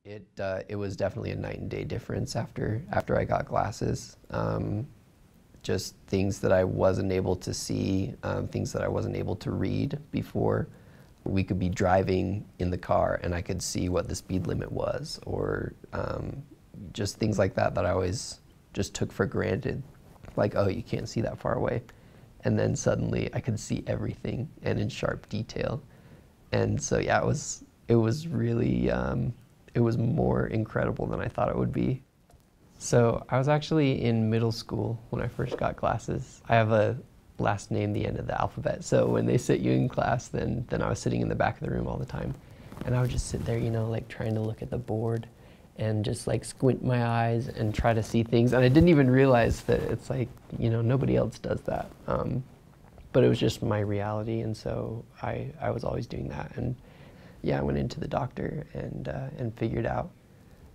It was definitely a night and day difference after I got glasses. Just things that I wasn't able to see, things that I wasn't able to read before. We could be driving in the car and I could see what the speed limit was, or just things like that that I always just took for granted. Like, oh, you can't see that far away. And then suddenly I could see everything and in sharp detail. And so yeah, it was really, it was more incredible than I thought it would be. So I was actually in middle school when I first got glasses. I have a last name, the end of the alphabet. So when they sit you in class, then I was sitting in the back of the room all the time. And I would just sit there, you know, like trying to look at the board and just like squint my eyes and try to see things. And I didn't even realize that it's like, you know, nobody else does that. But it was just my reality. And so I was always doing that. And yeah, I went into the doctor and figured out,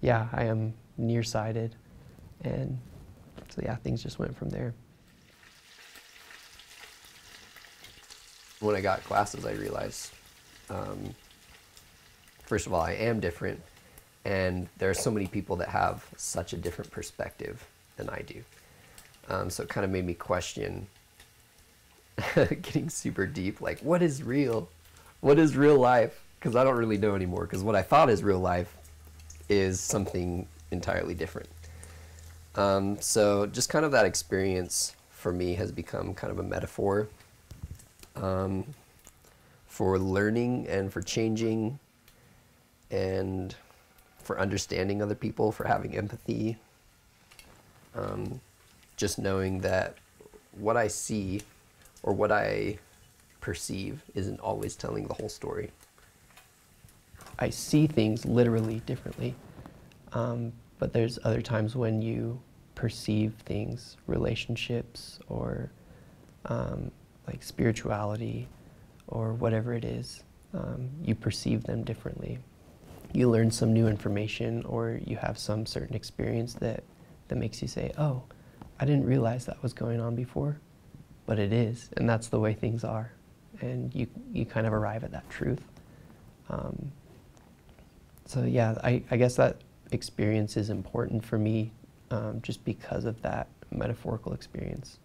yeah, I am nearsighted. And so yeah, things just went from there. When I got glasses, I realized, first of all, I am different, and there are so many people that have such a different perspective than I do. So it kind of made me question, getting super deep, like, what is real? What is real life? Because I don't really know anymore, because what I thought is real life is something entirely different. So just kind of that experience for me has become kind of a metaphor for learning and for changing and for understanding other people, for having empathy. Just knowing that what I see or what I perceive isn't always telling the whole story. I see things literally differently, but there's other times when you perceive things, relationships, or like spirituality, or whatever it is, you perceive them differently. You learn some new information, or you have some certain experience that makes you say, oh, I didn't realize that was going on before, but it is, and that's the way things are. And you kind of arrive at that truth. So yeah, I guess that experience is important for me, just because of that metaphorical experience.